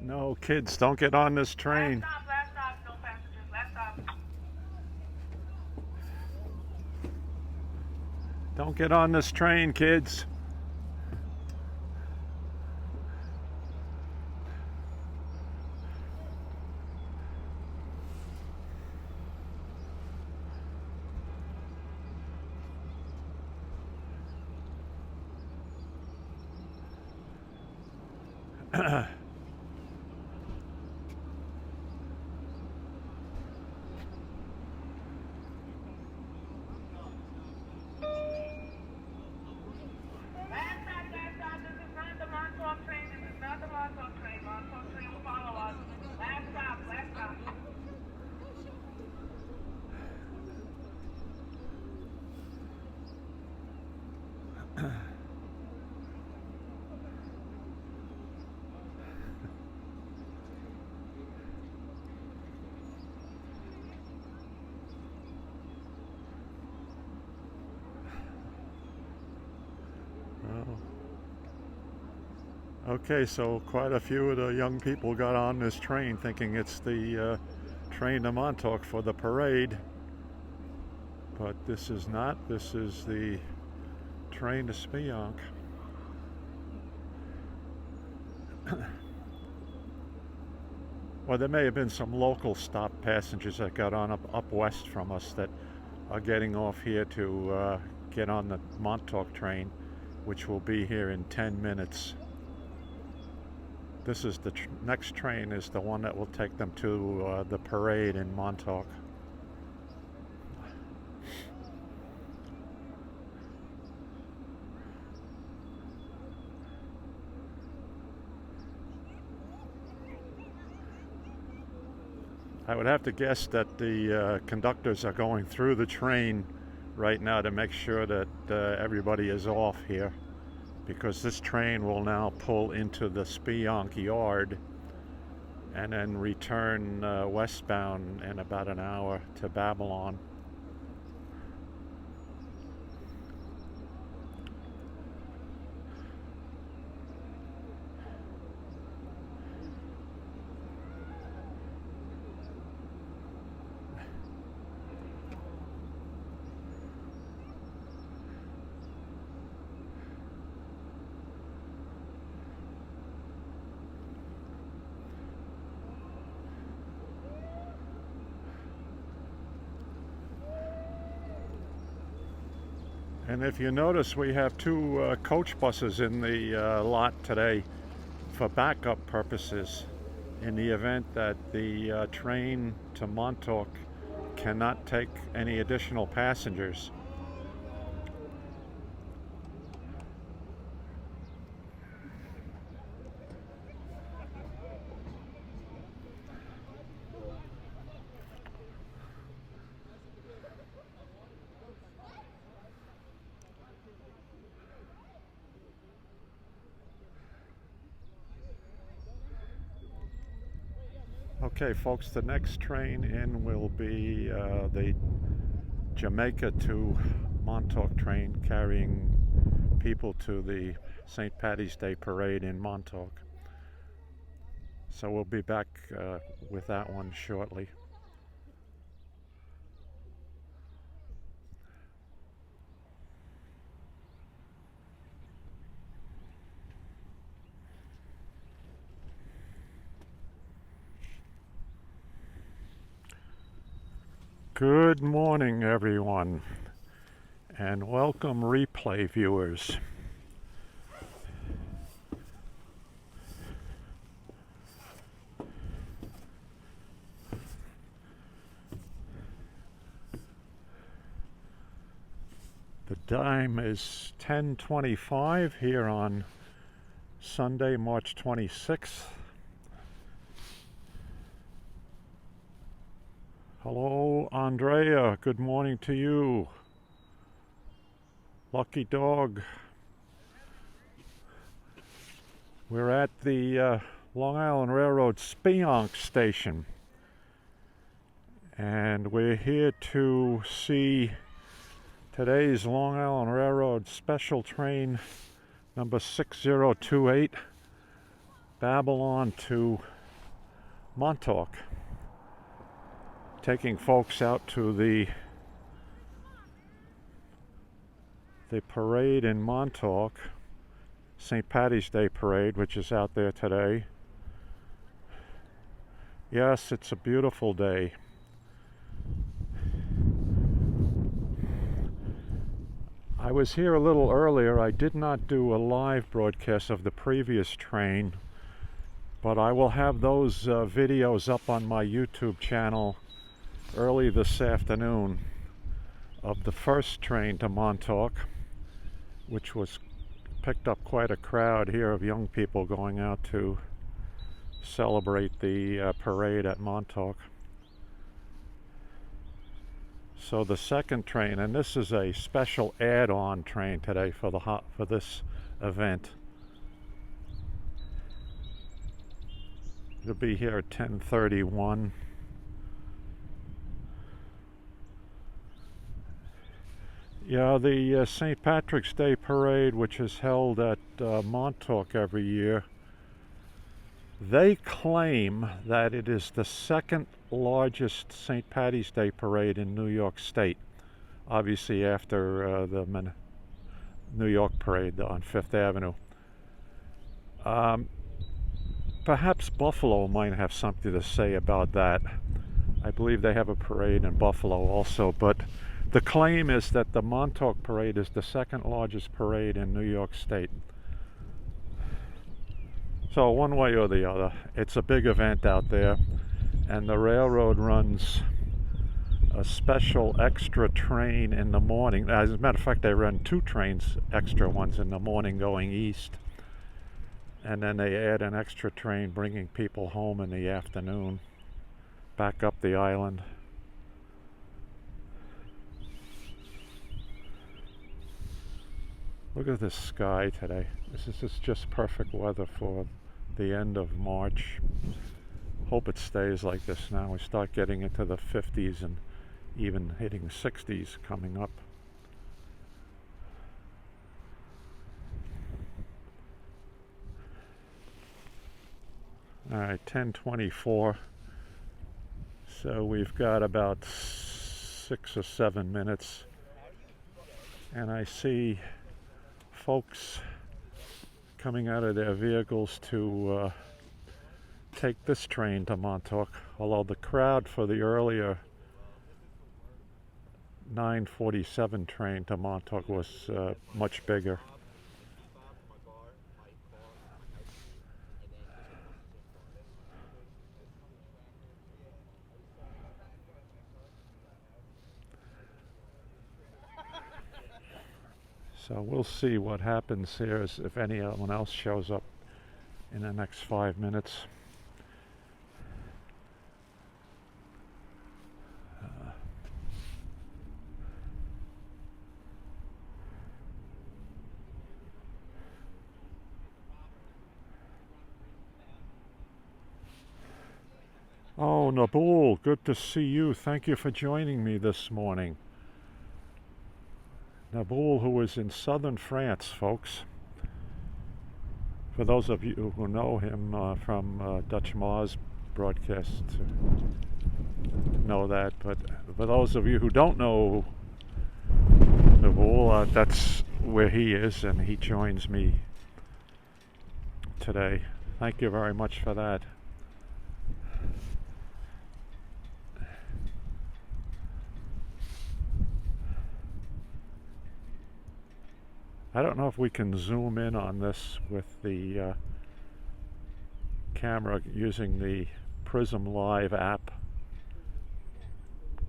No, kids, don't get on this train. Last stop, no passengers, last stop. Don't get on this train, kids. Last stop, this is not the Montauk Train, this is not the Montauk Train. Montauk Train will follow us. Last stop, last stop. Okay, so quite a few of the young people got on this train thinking it's the train to Montauk for the parade. But this is not. This is the train to Speonk. Well, there may have been some local stop passengers that got on up west from us that are getting off here to get on the Montauk train, which will be here in 10 minutes. This is the next train is the one that will take them to the parade in Montauk. I would have to guess that the conductors are going through the train right now to make sure that everybody is off here, because this train will now pull into the Speonk yard and then return westbound in about an hour to Babylon. And if you notice, we have two coach buses in the lot today for backup purposes in the event that the train to Montauk cannot take any additional passengers. Okay, folks, the next train in will be the Jamaica to Montauk train carrying people to the St. Paddy's Day parade in Montauk. So we'll be back with that one shortly. Good morning, everyone, and welcome replay viewers. The time is 10:25 here on Sunday, March 26th. Hello, Andrea. Good morning to you. Lucky dog. We're at the Long Island Railroad Speonk station. And we're here to see today's Long Island Railroad Special Train number 6028, Babylon to Montauk, taking folks out to the parade in Montauk, St. Paddy's Day parade, which is out there today. Yes, it's a beautiful day. I was here a little earlier. I did not do a live broadcast of the previous train, but I will have those videos up on my YouTube channel early this afternoon of the first train to Montauk, which was picked up quite a crowd here of young people going out to celebrate the parade at Montauk. So the second train, and this is a special add-on train today for this event. It'll be here at 10:31. Yeah, the St. Patrick's Day parade, which is held at Montauk every year, they claim that it is the second largest St. Paddy's Day parade in New York State, obviously after the New York parade on Fifth Avenue. Perhaps Buffalo might have something to say about that. I believe they have a parade in Buffalo also, but the claim is that the Montauk parade is the second largest parade in New York State. So one way or the other, it's a big event out there, and the railroad runs a special extra train in the morning. As a matter of fact, they run two trains, extra ones in the morning going east, and then they add an extra train bringing people home in the afternoon, back up the island. Look at this sky today. This is just perfect weather for the end of March. Hope it stays like this now. We start getting into the 50s and even hitting 60s coming up. All right, 10:24. So we've got about 6 or 7 minutes, and I see folks coming out of their vehicles to take this train to Montauk, although the crowd for the earlier 9:47 train to Montauk was much bigger. So we'll see what happens here, if anyone else shows up in the next 5 minutes. Oh, Naboul, good to see you. Thank you for joining me this morning. Naboul, who is in southern France, folks. For those of you who know him from Dutch Mars broadcasts, know that. But for those of you who don't know Naboul, that's where he is, and he joins me today. Thank you very much for that. I don't know if we can zoom in on this with the camera using the Prism Live app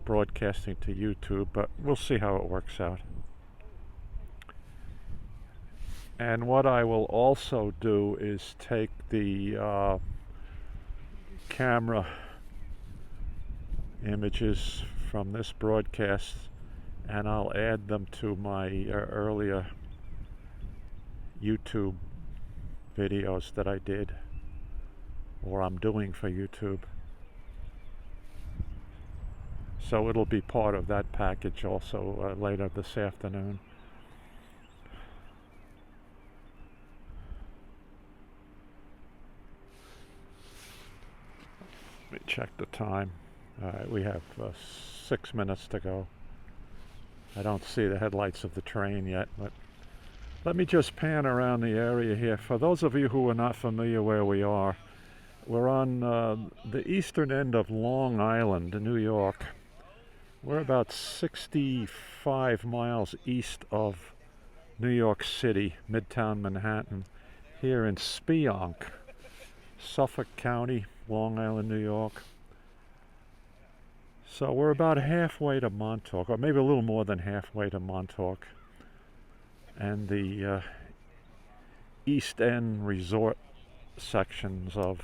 broadcasting to YouTube, but we'll see how it works out. And what I will also do is take the camera images from this broadcast and I'll add them to my earlier YouTube videos that I did, or I'm doing for YouTube. So it'll be part of that package also later this afternoon. Let me check the time. All right, we have 6 minutes to go. I don't see the headlights of the train yet, but let me just pan around the area here. For those of you who are not familiar where we are, we're on the eastern end of Long Island, New York. We're about 65 miles east of New York City, Midtown Manhattan, here in Speonk, Suffolk County, Long Island, New York. So we're about halfway to Montauk, or maybe a little more than halfway to Montauk, and the East End resort sections of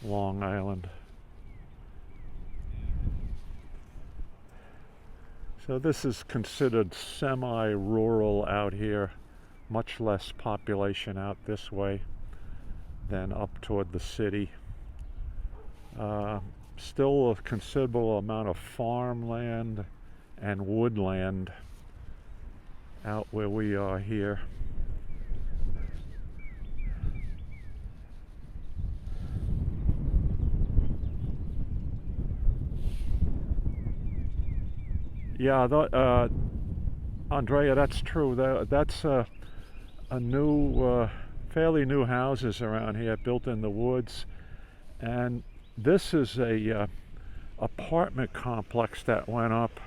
Long Island. So this is considered semi-rural out here, much less population out this way than up toward the city. Still a considerable amount of farmland and woodland out where we are here. Yeah, Andrea, that's true. That's a new, fairly new houses around here, built in the woods, and this is a apartment complex that went up,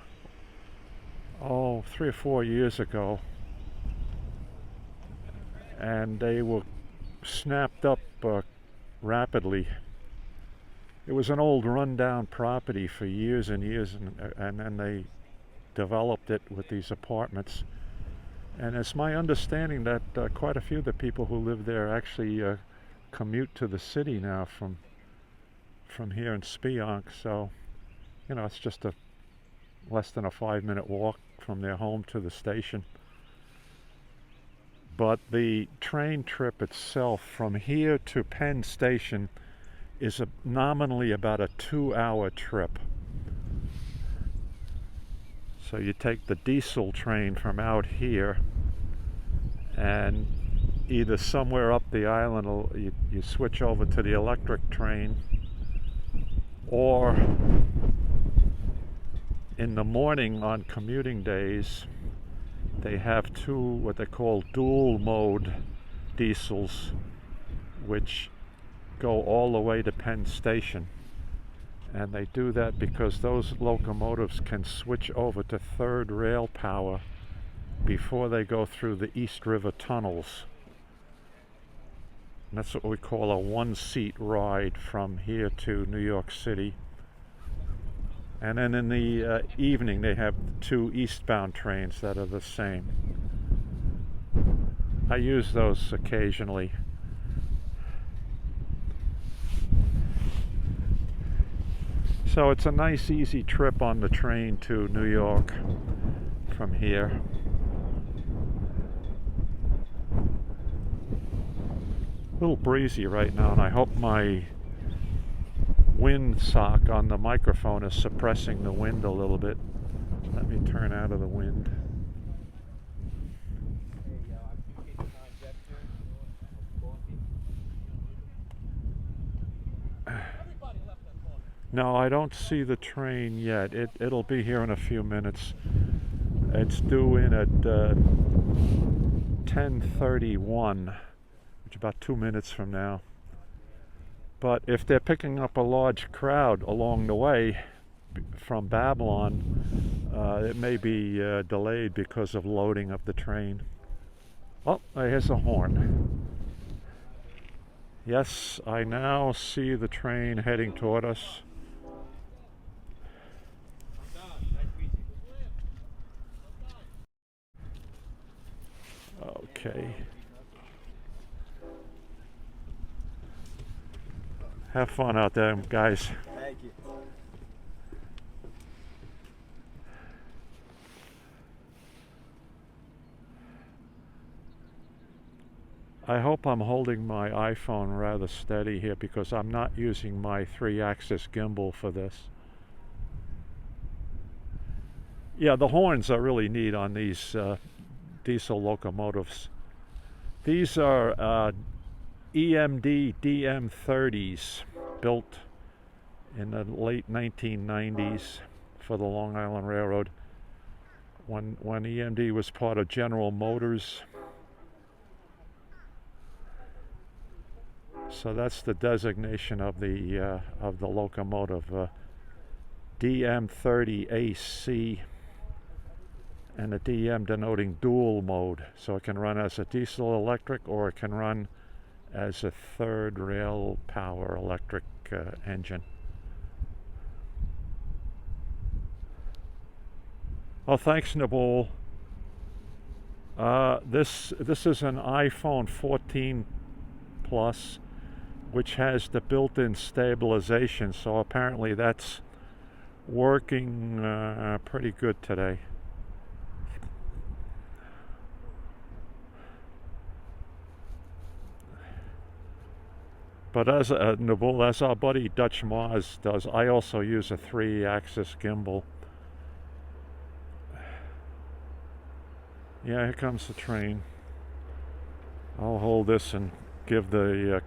3 or 4 years ago, and they were snapped up rapidly. It was an old rundown property for years and years, and then they developed it with these apartments. And it's my understanding that quite a few of the people who live there actually commute to the city now from here in Speonk. So, you know, it's just less than a 5-minute walk from their home to the station. But the train trip itself from here to Penn Station is nominally about a 2-hour trip. So you take the diesel train from out here, and either somewhere up the island you switch over to the electric train, or in the morning on commuting days they have two what they call dual mode diesels, which go all the way to Penn Station. And they do that because those locomotives can switch over to third rail power before they go through the East River tunnels. And that's what we call a one-seat ride from here to New York City. And then in the evening they have 2 eastbound trains that are the same. I use those occasionally. So it's a nice easy trip on the train to New York from here. A little breezy right now, and I hope my wind sock on the microphone is suppressing the wind a little bit. Let me turn out of the wind. No, I don't see the train yet. It'll be here in a few minutes. It's due in at 10:31, which is about 2 minutes from now. But if they're picking up a large crowd along the way from Babylon, it may be delayed because of loading of the train. Oh, here's a horn. Yes, I now see the train heading toward us. Okay. Have fun out there, guys. Thank you. I hope I'm holding my iPhone rather steady here because I'm not using my 3-axis gimbal for this. Yeah, the horns are really neat on these diesel locomotives. These are EMD DM30s, built in the late 1990s for the Long Island Railroad. When EMD was part of General Motors. So that's the designation of the locomotive, DM30AC, and a DM denoting dual mode. So it can run as a diesel electric, or it can run as a third rail power electric engine. Oh, thanks, Nabul. This is an iPhone 14 Plus, which has the built-in stabilization, so apparently that's working pretty good today. But as Nabul, as our buddy Dutch Mars does, I also use a 3-axis gimbal. Yeah, here comes the train. I'll hold this and give the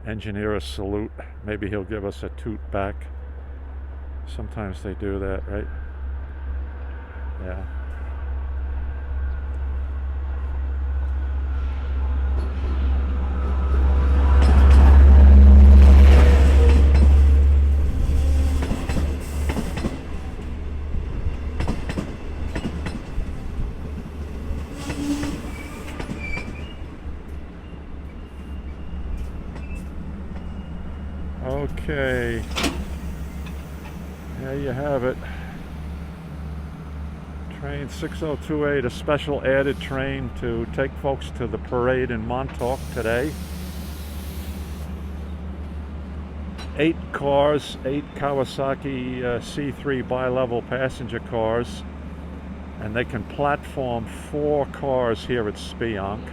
engineer a salute. Maybe he'll give us a toot back. Sometimes they do that, right? Yeah. Okay, there you have it. Train 6028, a special added train to take folks to the parade in Montauk today. 8 cars, 8 Kawasaki C3 Bilevel Passenger cars, and they can platform 4 cars here at Speonk.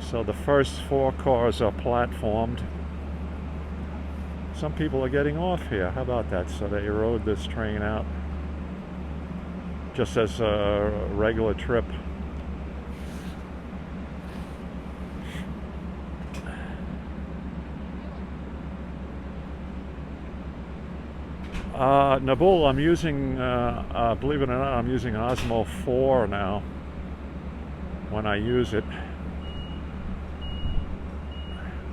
So the first 4 cars are platformed. Some people are getting off here. How about that? So they rode this train out just as a regular trip. Nabul, I'm using, believe it or not, I'm using Osmo 4 now when I use it.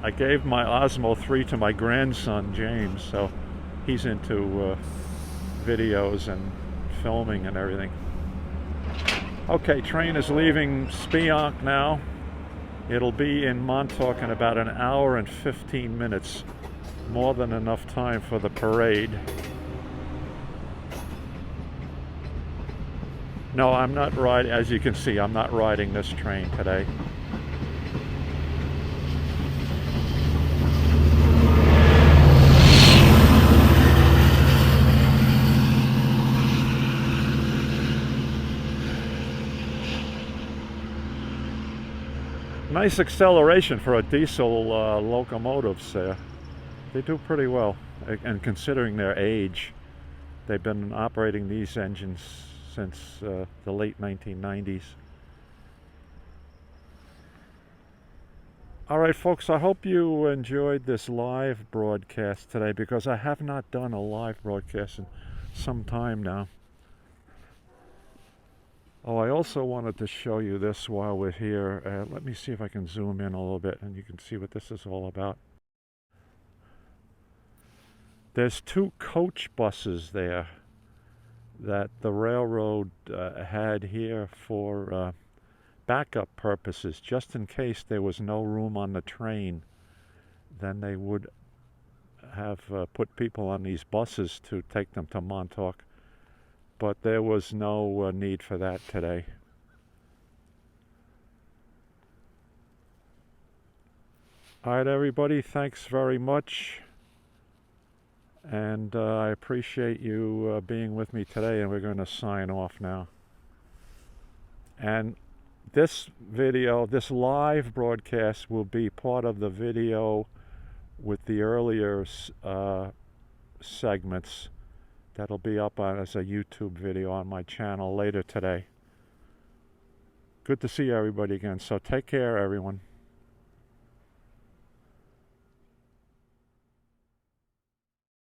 I gave my Osmo 3 to my grandson, James, so he's into videos and filming and everything. Okay, train is leaving Speonk now. It'll be in Montauk in about an hour and 15 minutes. More than enough time for the parade. No, I'm not riding, as you can see, I'm not riding this train today. Nice acceleration for a diesel locomotives there. They do pretty well, and considering their age, they've been operating these engines since the late 1990s. All right, folks, I hope you enjoyed this live broadcast today, because I have not done a live broadcast in some time now. Oh, I also wanted to show you this while we're here. Let me see if I can zoom in a little bit and you can see what this is all about. There's 2 coach buses there that the railroad had here for backup purposes, just in case there was no room on the train. Then they would have put people on these buses to take them to Montauk. But there was no need for that today. All right, everybody, thanks very much. And I appreciate you being with me today, and we're going to sign off now. And this video, this live broadcast, will be part of the video with the earlier segments That'll be up as a YouTube video on my channel later today. Good to see everybody again. So take care, everyone.